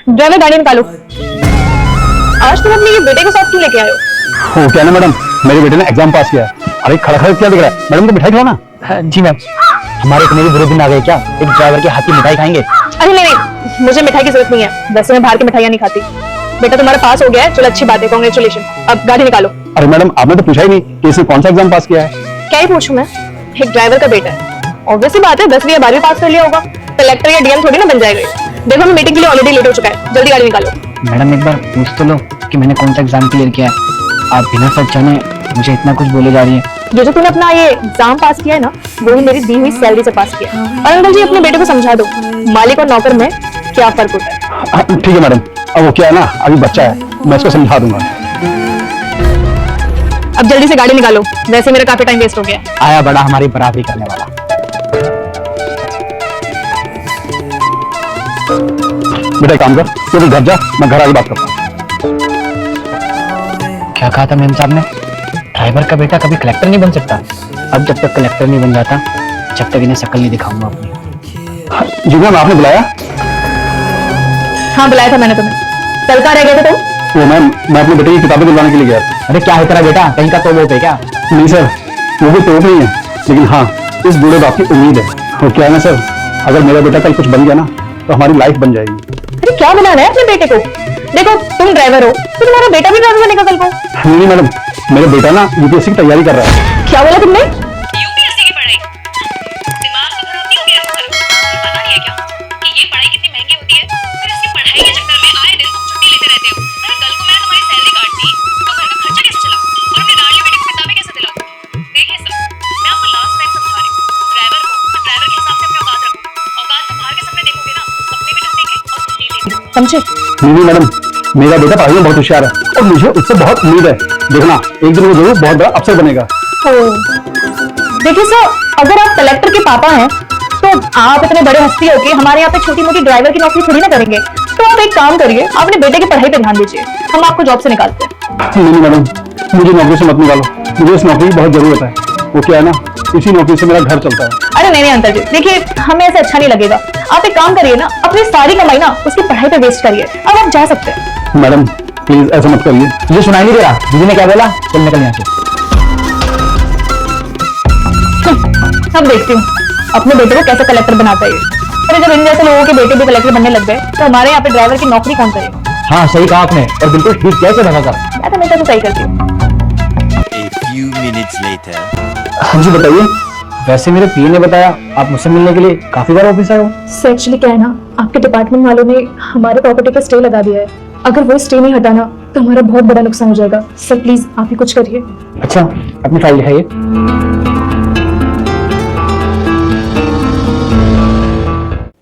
Driver गाड़ी निकालो। आज तुम अपने ये बेटे को साथ क्यों लेके आए हो? हो क्या ना मैडम, मेरे बेटे ने एग्जाम पास किया है। अरे खड़ा खड़ा क्या दिख रहा है मैडम, तो मिठाई खिलाना। जी मैम, हमारे इतने भी बुरे दिन आ गए क्या? एक ड्राइवर के हाथ की मिठाई खाएंगे? अरे नहीं, मुझे मिठाई की जरूरत नहीं है। वैसे मैं बाहर की मिठाइयाँ नहीं खाती। बेटा तुम्हारा पास हो गया है, चलो अच्छी बात है, कांग्रेचुलेशन। अब गाड़ी निकालो। अरे मैडम, आपने तो पूछा ही नहीं कि इसने कौन सा एग्जाम पास किया है। क्या ही पूछूं मैं, एक ड्राइवर का बेटा है, ऑब्वियसली बात है 10वीं या 12वीं पास कर लिया होगा, कलेक्टर या डीएम थोड़ी ना बन जाएगा। देखो मैं मीटिंग के लिए ऑलरेडी लेट हो चुका है, जल्दी गाड़ी निकालो। मैडम एक बार पूछ तो लो कि मैंने कौन सा एग्जाम क्लियर किया है। आप बिना सच जाने मुझे इतना कुछ बोले जा रही है। ये जो तूने अपना ये एग्जाम पास किया है ना, वो ही मेरी दी हुई सैलरी से पास किया है। और अंकल जी अपने बेटे को समझा दो मालिक और नौकर में क्या फर्क होता है। ठीक है मैडम, अब वो क्या है ना, अभी बच्चा है, मैं इसको समझा दूंगा। अब जल्दी से गाड़ी निकालो, वैसे मेरा काफी टाइम वेस्ट हो गया है। आया बड़ा हमारी बराबरी करने वाला। बेटा एक काम कर, तू घर जा, मैं घर आके बात करता हूँ। क्या कहा था मैम साहब ने? ड्राइवर का बेटा कभी कलेक्टर नहीं बन सकता। अब जब तक कलेक्टर नहीं बन जाता, जब तक इन्हें शक्ल नहीं दिखाऊंगा अपनी। जी मैम, आपने बुलाया? हाँ बुलाया था मैंने तुम्हें। कल कहाँ रह गए थे तुम? वो मैम, मैं अपने बेटे की किताबें दिलवाने के लिए गया था। अरे क्या है तेरा बेटा, कहीं का तो वो पे क्या? नहीं सर, वो भी तो नहीं है, लेकिन हाँ इस बूढ़े बाप की उम्मीद है। वो क्या है ना सर, अगर मेरा बेटा कल कुछ बन गया ना तो हमारी लाइफ बन जाएगी। अरे क्या बनाना है अपने बेटे को? देखो तुम ड्राइवर हो तो तुम्हारा बेटा भी ड्राइवर बनेगा कल को। नहीं मैडम, मेरा बेटा ना यूपीएससी की तैयारी कर रहा है। क्या बोला तुमने? यूपीएससी की पढ़ाई? दिमाग तो खराब नहीं हो गया तुम्हारा? पता नहीं है क्या कि ये पढ़ाई कितनी महंगी होती है? फिर इसकी पढ़ाई के चक्कर में आए दिन तुम छुट्टी लेते रहते हो। अरे कल को मैंने तुम्हारी सैलरी काट दी तो घर का खर्चा कैसे चलाऊं और अपने लाडले बेटे को किताबें कैसे दिलाऊं? देखिए सर, मैं आपको लास्ट टाइम समझा रही हूँ, ड्राइवर को तो ड्राइवर के हिसाब से अपनी औकात रखो। औकात से बाहर के सपने देखोगे ना तो सपने भी टूटेंगे और तुम नहीं देखोगे। समझे? नहीं मैडम, मेरा बेटा पढ़ाई में बहुत होशियार है और मुझे उससे बहुत उम्मीद है। देखना एक दिन वो जरूर बहुत बड़ा अफसर बनेगा। देखिए सर, अगर आप कलेक्टर के पापा हैं तो आप इतने बड़े हस्ती हो के हमारे यहाँ पे छोटी मोटी ड्राइवर की नौकरी थोड़ी ना करेंगे। तो आप एक काम करिए, आप अपने बेटे की पढ़ाई पे ध्यान दीजिए, हम आपको जॉब से निकालते हैं। नहीं मैडम, मुझे नौकरी से मत निकालो, मुझे इस नौकरी की बहुत जरूरत है। वो क्या है ना, इसी नौकरी से मेरा घर चलता है। अरे नहीं अंकल जी, देखिए हमें ऐसे अच्छा नहीं लगेगा। आप एक काम करिए ना, अपनी सारी कमाई ना उसकी पढ़ाई पे वेस्ट करिए। अब आप जा सकते हैं। मैडम प्लीज ऐसा मत करिए। तुझे सुनाई नहीं दे रहा दीदी ने क्या बोला? चल निकल यहाँ से। अब देखती हूँ अपने बेटे को कैसे कलेक्टर बनाता है ये। अरे जब इन जैसे लोगों के बेटे भी कलेक्टर बनने लग गए तो हमारे यहाँ पे ड्राइवर की नौकरी कौन करेगा? हाँ सही कहा आपने, और बिल्कुल ठीक कैसे बना था। मैं तो हमेशा तो सही करती हूँ। A few minutes later. हाँ जी बताइए। वैसे मेरे पीए ने बताया आप मुझसे मिलने के लिए काफी बार ऑफिस आए हो। सर एक्चुअली क्या है ना, आपके डिपार्टमेंट वालों ने हमारे प्रॉपर्टी पे स्टे लगा दिया है। अगर वो स्टे नहीं हटाना तो हमारा बहुत बड़ा नुकसान हो जाएगा। सर प्लीज आप ही कुछ करिए। अच्छा अपनी फाइल दिखाइए।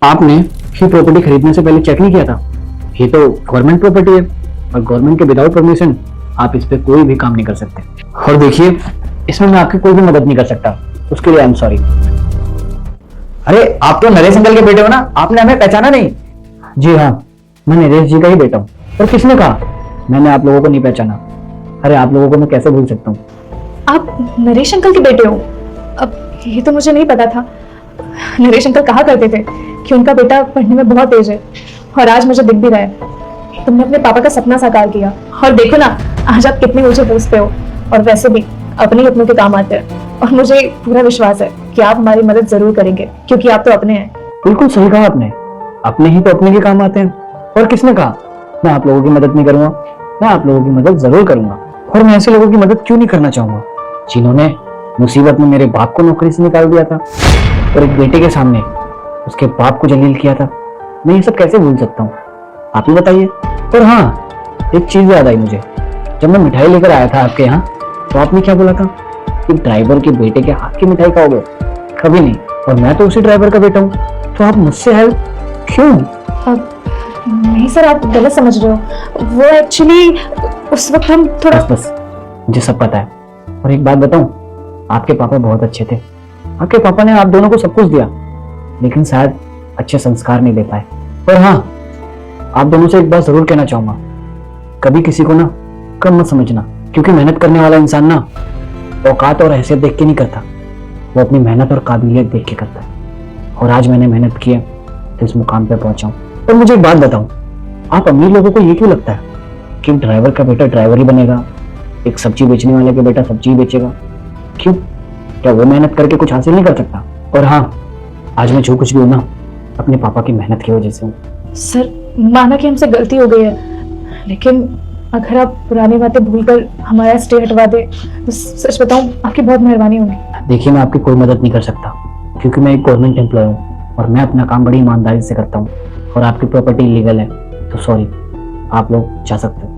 आपने ये प्रॉपर्टी खरीदने से पहले चेक नहीं किया था? ये तो गवर्नमेंट प्रॉपर्टी है और गवर्नमेंट के विदाउट परमिशन आप इस पे कोई भी काम नहीं कर सकते। और देखिए इसमें मैं आपकी कोई भी मदद नहीं कर सकता, उसके लिए आई एम सॉरी। अरे आप तो नरेश अंकल के बेटे हो ना, आपने हमें पहचाना नहीं? जी हाँ, मैं नरेश जी का ही बेटा हूँ। और किसने कहा मैंने आप लोगों को नहीं पहचाना? अरे आप लोगों को मैं कैसे भूल सकता हूँ? आप नरेश अंकल के बेटे हो? अब ये तो मुझे नहीं पता था। नरेश अंकल कहा करते थे कि उनका बेटा पढ़ने में बहुत तेज है, और आज मुझे दिख भी रहा है। तुमने अपने पापा का सपना साकार किया, और देखो ना आज आप कितने ऊंचे पोस्ट पे हो, और वैसे भी अपने ही अपनों के काम आते हैं। और मुझे पूरा विश्वास है कि आप हमारी मदद जरूर करेंगे, क्योंकि आप तो अपने हैं। बिल्कुल सही कहा आपने, अपने ही तो अपने के काम आते हैं। और किसने कहा मैं आप लोगों की मदद नहीं करूंगा? मैं आप लोगों की मदद जरूर करूंगा। और मैं ऐसे लोगों की मदद क्यों नहीं करना चाहूंगा जिन्होंने मुसीबत में मेरे बाप को नौकरी से निकाल दिया था और एक बेटे के सामने उसके बाप को जलील किया था। मैं ये सब कैसे भूल सकता हूँ, आप ही बताइए। और हाँ, एक चीज याद आई मुझे, जब मैं मिठाई लेकर आया था आपके यहाँ तो आपने क्या बोला था कि ड्राइवर के बेटे के हाथ की मिठाई खाओगे? कभी नहीं, और मैं तो उसी ड्राइवर का बेटा हूँ, तो आप मुझसे हेल्प क्यों? नहीं सर, आप गलत समझ रहे हो। वो एक्चुअली उस वक्त हम थोड़ा बस मुझे सब पता है। और एक बात बताऊं, आपके पापा बहुत अच्छे थे। आपके पापा ने आप दोनों को सब कुछ दिया, लेकिन शायद अच्छे संस्कार नहीं दे पाए। और हाँ, आप दोनों से एक बात जरूर कहना चाहूंगा, कभी किसी को ना कम मत समझना, क्योंकि मेहनत करने वाला इंसान ना औकात और हैसियत देख के नहीं करता, वो अपनी मेहनत और काबिलियत देख के करता है। और आज मैंने मेहनत की है तो इस मुकाम पे पहुंचा हूं। और मुझे एक बात बताओ, आप अमीर लोगों को ये क्यों लगता है कि ड्राइवर का बेटा ड्राइवर ही बनेगा, एक सब्जी बेचने वाले का बेटा सब्जी ही बेचेगा? क्यों? क्या वो मेहनत करके कुछ हासिल नहीं कर सकता? और हाँ, आज मैं जो कुछ भी हूं ना, अपने पापा की मेहनत की वजह से हूं। सर, माना कि हमसे गलती हो गई है, लेकिन अगर आप पुरानी बातें भूलकर हमारा स्टे हटवा दे तो सच बताऊं आपकी बहुत मेहरबानी होगी। देखिए, मैं आपकी कोई मदद नहीं कर सकता क्योंकि मैं एक गवर्नमेंट एम्प्लॉय हूँ और मैं अपना काम बड़ी ईमानदारी से करता हूँ, और आपकी प्रॉपर्टी इलीगल है, तो सॉरी, आप लोग जा सकते हो।